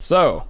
So,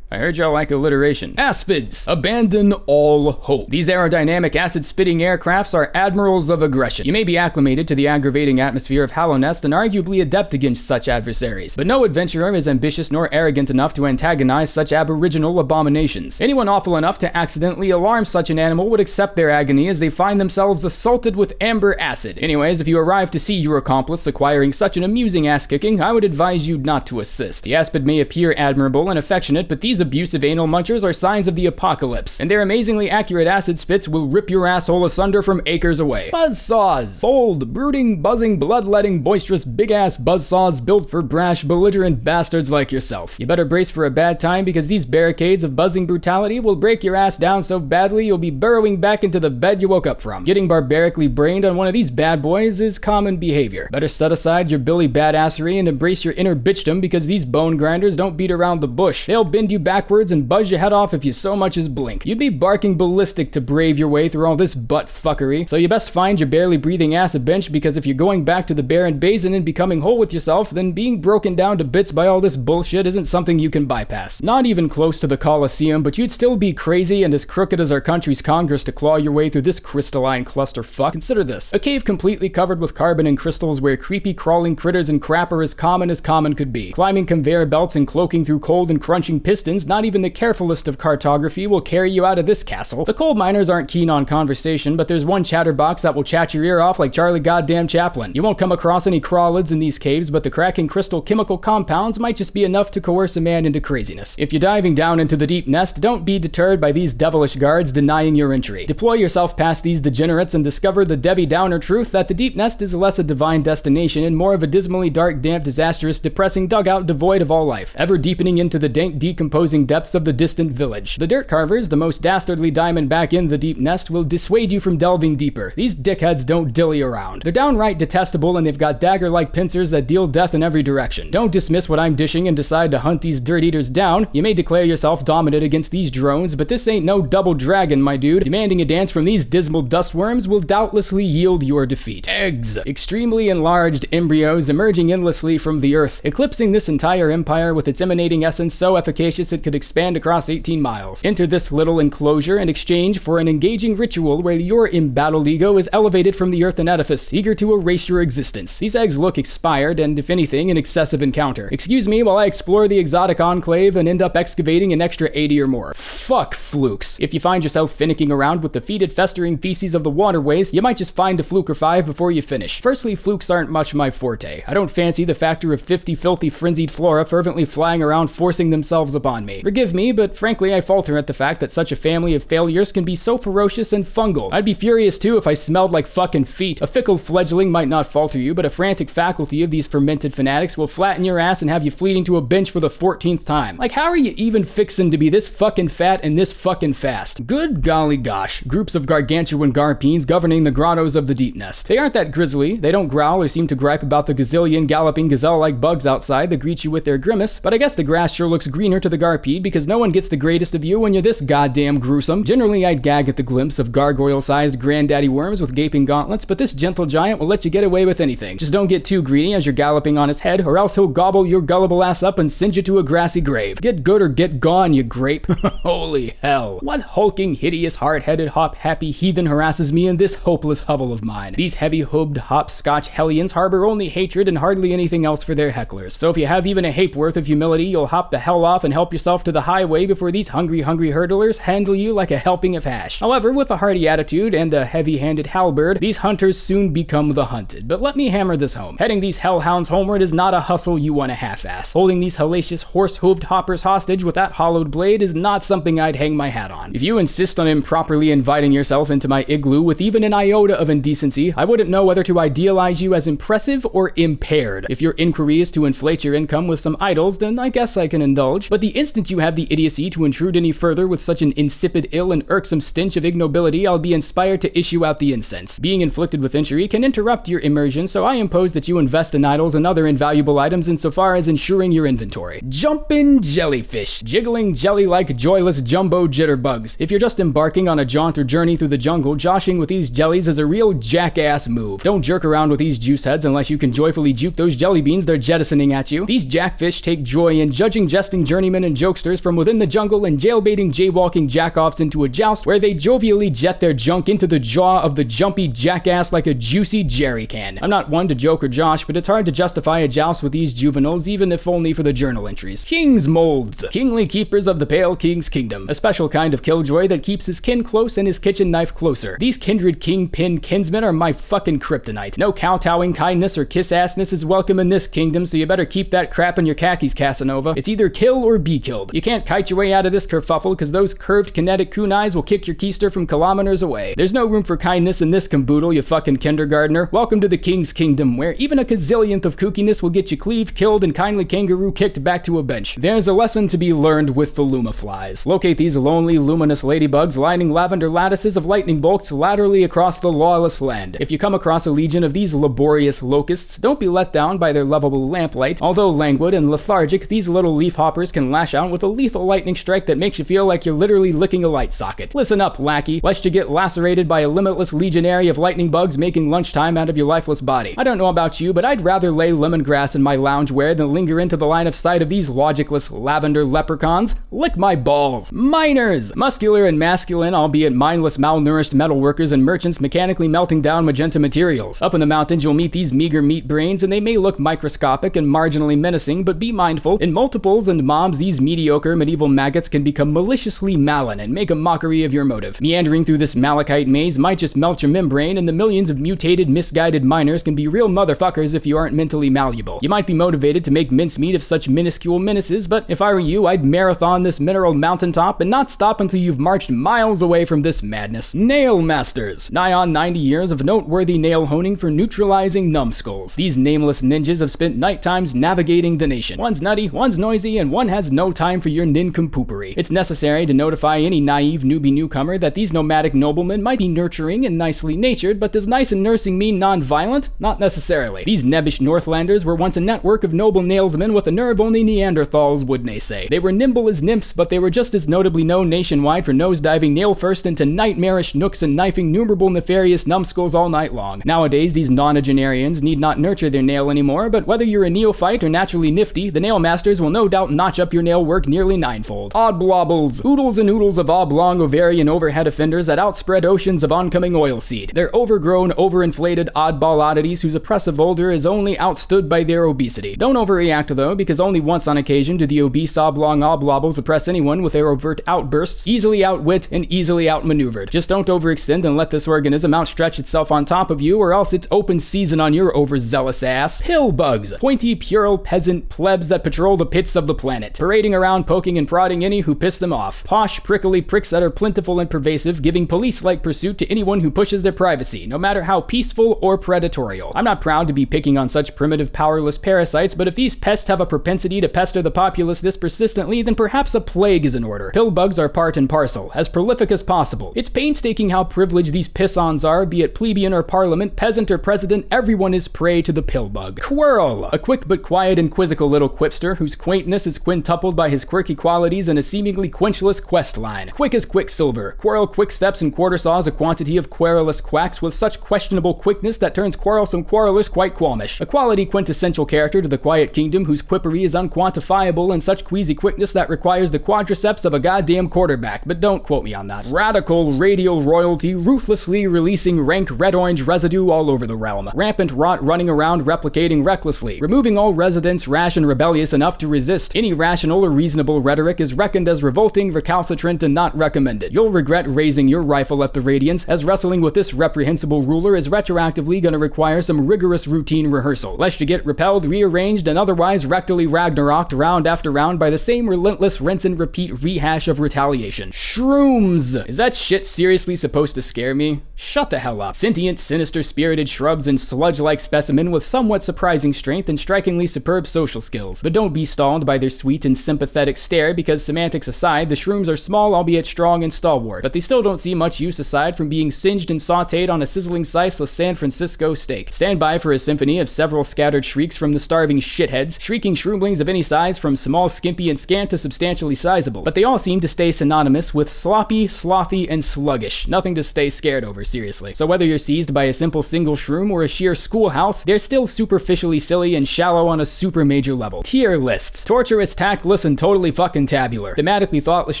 I heard y'all like alliteration. Aspids, abandon all hope. These aerodynamic acid-spitting aircrafts are admirals of aggression. You may be acclimated to the aggravating atmosphere of Hallownest and arguably adept against such adversaries, but no adventurer is ambitious nor arrogant enough to antagonize such aboriginal abominations. Anyone awful enough to accidentally alarm such an animal would accept their agony as they find themselves assaulted with amber acid. Anyways, if you arrive to see your accomplice acquiring such an amusing ass-kicking, I would advise you not to assist. The aspid may appear admirable and affectionate, but these abusive anal munchers are signs of the apocalypse, and their amazingly accurate acid spits will rip your asshole asunder from acres away. Buzzsaws! Bold, brooding, buzzing, bloodletting, boisterous, big-ass buzzsaws built for brash, belligerent bastards like yourself. You better brace for a bad time because these barricades of buzzing brutality will break your ass down so badly you'll be burrowing back into the bed you woke up from. Getting barbarically brained on one of these bad boys is common behavior. Better set aside your Billy badassery and embrace your inner bitchdom because these bone grinders don't beat around the bush. They'll bend you backwards and buzz your head off if you so much as blink. You'd be barking ballistic to brave your way through all this butt fuckery, so you best find your barely breathing ass a bench because if you're going back to the barren basin and becoming whole with yourself, then being broken down to bits by all this bullshit isn't something you can bypass. Not even close to the Colosseum, but you'd still be crazy and as crooked as our country's Congress to claw your way through this crystalline clusterfuck. Consider this: a cave completely covered with carbon and crystals where creepy crawling critters and crap are as common could be. Climbing conveyor belts and cloaking through cold and crunching pistons, not even the carefulest of cartography will carry you out of this castle. The coal miners aren't keen on conversation, but there's one chatterbox that will chat your ear off like Charlie goddamn Chaplin. You won't come across any crawlids in these caves, but the cracking crystal chemical compounds might just be enough to coerce a man into craziness. If you're diving down into the Deepnest, don't be deterred by these devilish guards denying your entry. Deploy yourself past these degenerates and discover the Debbie Downer truth that the Deepnest is less a divine destination and more of a dismally dark, damp, disastrous, depressing dugout devoid of all life, ever deepening into the dank, decomposing depths of the distant village. The dirt carvers, the most dastardly diamond back in the Deepnest, will dissuade you from delving deeper. These dickheads don't dilly around. They're downright detestable and they've got dagger-like pincers that deal death in every direction. Don't dismiss what I'm dishing and decide to hunt these dirt eaters down. You may declare yourself dominant against these drones, but this ain't no double dragon, my dude. Demanding a dance from these dismal dustworms will doubtlessly yield your defeat. Eggs. Extremely enlarged embryos emerging endlessly from the earth, eclipsing this entire empire with its emanating essence so efficacious it could expand across 18 miles. Enter this little enclosure in exchange for an engaging ritual where your embattled ego is elevated from the earthen edifice, eager to erase your existence. These eggs look expired and, if anything, an excessive encounter. Excuse me while I explore the exotic enclave and end up excavating an extra 80 or more. Fuck flukes. If you find yourself finicking around with the fetid, festering feces of the waterways, you might just find a fluke or 5 before you finish. Firstly, flukes aren't much my forte. I don't fancy the factor of 50 filthy, frenzied flora fervently flying around forcing themselves upon me. Forgive me, but frankly I falter at the fact that such a family of failures can be so ferocious and fungal. I'd be furious too if I smelled like fucking feet. A fickle fledgling might not falter you, but a frantic faculty of these fermented fanatics will flatten your ass and have you fleeting to a bench for the 14th time. Like, how are you even fixin' to be this fucking fat and this fucking fast? Good golly gosh, groups of Gargantuan garpeens governing the grottos of the Deepnest. They aren't that grisly, they don't growl or seem to gripe about the gazillion galloping gazelle-like bugs outside that greet you with their grimace, but I guess the grass sure looks greener to the garpede because no one gets the greatest of you when you're this goddamn gruesome. Generally, I'd gag at the glimpse of gargoyle-sized granddaddy worms with gaping gauntlets, but this gentle giant will let you get away with anything. Just don't get too greedy as you're galloping on his head, or else he'll gobble your gullible ass up and send you to a grassy grave. Get good or get gone, you grape. Holy hell. What hulking, hideous, hard-headed, hop-happy heathen harasses me in this hopeless hovel of mine? These heavy-hooved, hopscotch hellions harbor only hatred and hardly anything else for their hecklers. So if you have even a hapeworth of humility, you'll hop the hell off and help yourself to the highway before these hungry hurdlers handle you like a helping of hash. However, with a hearty attitude and a heavy-handed halberd, these hunters soon become the hunted. But let me hammer this home. Heading these hellhounds homeward is not a hustle you want to half-ass. Holding these hellacious horse-hooved hoppers hostage with that hollowed blade is not something I'd hang my hat on. If you insist on improperly inviting yourself into my igloo with even an iota of indecency, I wouldn't know whether to idealize you as impressive or impaired. If your inquiry is to inflate your income with some idols, then I guess I can indulge. But the instant you have the idiocy to intrude any further with such an insipid, ill, and irksome stench of ignobility, I'll be inspired to issue out the incense. Being inflicted with injury can interrupt your immersion, so I impose that you invest in idols and other invaluable items insofar as ensuring your inventory. Jumpin' jellyfish, jiggling jelly-like joyless jumbo jitterbugs. If you're just embarking on a jaunt or journey through the jungle, joshing with these jellies is a real jackass move. Don't jerk around with these juice heads unless you can joyfully juke those jelly beans they're jettisoning at you. These jackfish take joy in judging jesting journeymen and jokesters from within the jungle and jailbaiting jaywalking jackoffs into a joust where they jovially jet their junk into the jaw of the jumpy jackass like a juicy jerry can. I'm not one to joke or josh, but it's hard to justify a joust with these juveniles, even if only for the journal entries. King's molds, kingly keepers of the pale king's kingdom, a special kind of killjoy that keeps his kin close and his kitchen knife closer. These kindred kingpin kinsmen are my fucking kryptonite. No kowtowing kindness or kiss-assness is welcome in this kingdom, so you better keep that crap in your khakis, Casanova. It's either kill or be killed. You can't kite your way out of this kerfuffle, because those curved kinetic kunais will kick your keister from kilometers away. There's no room for kindness in this caboodle, you fucking kindergartner. Welcome to the king's kingdom, where even a gazillionth of kookiness will get you cleaved, killed, and kindly kangaroo kicked back to a bench. There's a lesson to be learned with the lumaflies. Locate these lonely, luminous ladybugs lining lavender lattices of lightning bolts laterally across the lawless land. If you come across a legion of these laborious locusts, don't be let down by their lovable lamplight. Although languid and lethargic, these little leaf hoppers can lash out with a lethal lightning strike that makes you feel like you're literally licking a light socket. Listen up, lackey, lest you get lacerated by a limitless legionary of lightning bugs making lunchtime out of your lifeless body. I don't know about you, but I'd rather lay lemongrass in my loungewear than linger into the line of sight of these logicless lavender leprechauns. Lick my balls. Miners! Muscular and masculine, albeit mindless, malnourished metalworkers and merchants mechanically melting down magenta materials. Up in the mountains, you'll meet these meager meat brains, and they may look microscopic and marginally menacing, but be mindful, in multiples and mobs, these mediocre medieval maggots can become maliciously malign and make a mockery of your motive. Meandering through this malachite maze might just melt your membrane, and the millions of mutated, misguided miners can be real motherfuckers if you aren't mentally malleable. You might be motivated to make mincemeat of such minuscule menaces, but if I were you, I'd marathon this mineral mountaintop and not stop until you've marched miles away from this madness. Nail masters. Nigh on 90 years of noteworthy nail honing for neutralizing numbskulls. These nameless ninjas have spent night times navigating the nation. One's nutty, one's noisy, and one has no time for your nincompoopery. It's necessary to notify any naive newbie newcomer that these nomadic noblemen might be nurturing and nicely natured, but does nice and nursing mean non-violent? Not necessarily. These nebbish Northlanders were once a network of noble nailsmen with a nerve only Neanderthals would naysay. They were nimble as nymphs, but they were just as notably known nationwide for nosediving nail-first into nightmarish nooks and knifing numerable nefarious numbskulls all night long. Nowadays, these nonagenarians need not nurture their nail anymore, but whether you're a neophyte or naturally nifty, the nail masters will no doubt notch up your nail work nearly ninefold. Oddblobbles. Oodles and oodles of oblong ovarian overhead offenders that outspread oceans of oncoming oilseed. They're overgrown, overinflated oddball oddities whose oppressive odor is only outstood by their obesity. Don't overreact though, because only once on occasion do the obese oblong oblobbles oppress anyone with their overt outbursts, easily outwit and easily outmaneuvered. Just don't overextend and let this organism outstretch itself on top of you, or else it's open season on your overzealous ass. Pill bugs. Pointy, puerile peasant plebs that patrol the pits of the planet, parading around poking and prodding any who piss them off. Posh, prickly pricks that are plentiful and pervasive, giving police-like pursuit to anyone who pushes their privacy, no matter how peaceful or predatorial. I'm not proud to be picking on such primitive, powerless parasites, but if these pests have a propensity to pester the populace this persistently, then perhaps a plague is in order. Pill bugs are part and parcel, as prolific as possible. It's painstaking how privileged these piss-ons are, be it plebeian or parliament, peasant or president, everyone is prey to the pill bug. Quirl, a quick but quiet and quizzical little quipster whose quaintness is quintupled by his quirky qualities and a seemingly quenchless quest line. Quick as quicksilver, Quirl quick steps and quarter saws a quantity of querulous quacks with such questionable quickness that turns quarrelsome quarrelers quite qualmish. A quality quintessential character to the quiet kingdom whose quippery is unquantifiable and such queasy quickness that requires the quadriceps of a goddamn quarterback, but don't quote me on that. Radical radial royalty ruthlessly releasing rank red-orange residue all over the realm. Rampant rot running around replicating recklessly, removing all residents rash and rebellious enough to resist. Any rational or reasonable rhetoric is reckoned as revolting, recalcitrant, and not recommended. You'll regret raising your rifle at the Radiance, as wrestling with this reprehensible ruler is retroactively going to require some rigorous routine rehearsal, lest you get repelled, rearranged, and otherwise rectally ragnaroked round after round by the same relentless rinse and repeat rehash of retaliation. Shrooms! Is that shit seriously supposed to scare me? Shut the hell up. Sentient, sinister, spirited shrubs and sludge-like specimen with somewhat surprising strength and strikingly superb social skills. But don't be stalled by their sweet and sympathetic stare, because semantics aside, the shrooms are small, albeit strong and stalwart, but they still don't see much use aside from being singed and sauteed on a sizzling slice of San Francisco steak. Stand by for a symphony of several scattered shrieks from the starving shitheads, shrieking shroomlings of any size from small, skimpy, and scant to substantially sizable. But they all seem to stay synonymous with sloppy, slothy, and sluggish. Nothing to stay scared over, seriously. So whether you're seized by a simple single shroom or a sheer schoolhouse, they're still superficially silly and shallow on a super major level. Tier lists. Torturous, tactless, and totally fucking tabular. Thematically thoughtless,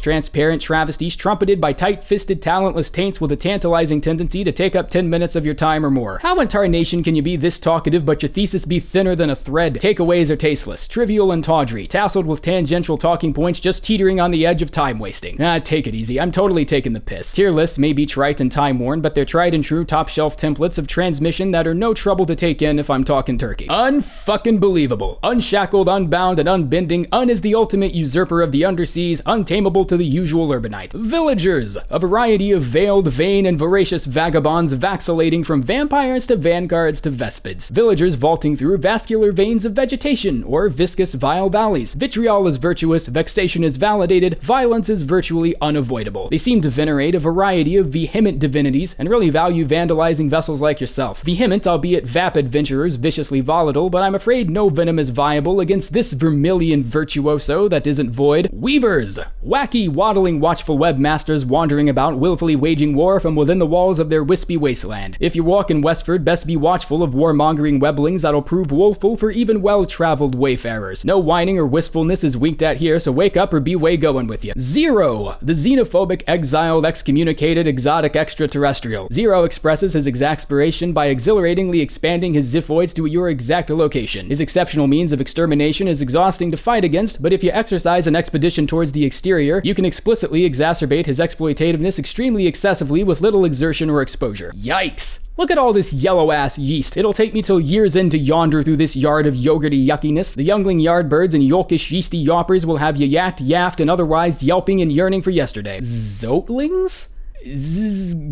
transparent travesties trumpeted by tight-fisted, talentless taints with a tantalizing tendency to take up 10 minutes of your time or more. How in tarnation can you be this talkative but your thesis be thinner than a thread? Takeaways are tasteless, trivial and tawdry, tasseled with tangential talking points just teetering on the edge of time wasting. Take it easy. I'm totally taking the piss. Tier lists may be trite and time-worn, but they're tried and true top-shelf templates of transmission that are no trouble to take in if I'm talking turkey. Unfucking believable. Unshackled, unbound, and unbending, is the ultimate usurper of the underseas, untamable to the usual urbanite. Villagers, a variety of veiled, vain, and voracious vagabonds vacillating from vampires to vanguards to vespids. Villagers vaulting through vascular veins of vegetation, or viscous vile valleys. Vitriol is virtuous, vexation is validated, violence is virtually unavoidable. They seem to venerate a variety of vehement divinities, and really value vandalizing vessels like yourself. Vehement, albeit vapid venturers, viciously volatile, but I'm afraid no venom is viable against this vermilion virtuoso that isn't void. Weavers, wacky, waddling, watchful webmasters wandering about, willfully waging war from within the walls of their wispy wasteland. If you walk in Westford, best be watchful of warmongering weblings that'll prove woeful for even well-traveled wayfarers. No whining or wistfulness is winked at here, so wake up or be way going with you. Zero, the xenophobic, exiled, excommunicated, exotic extraterrestrial. Zero expresses his exasperation by exhilaratingly expanding his xiphoids to your exact location. His exceptional means of extermination is exhausting to fight against, but if you exercise an expedition towards the exterior, you can explicitly exacerbate his exploitativeness extremely excessively with little exertion or exposure. Yikes! Look at all this yellow-ass yeast. It'll take me till years in to yonder through this yard of yogurty yuckiness. The youngling yardbirds and yolkish yeasty yawpers will have you yacked, yaffed, and otherwise yelping and yearning for yesterday. Zotlings?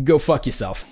Go fuck yourself.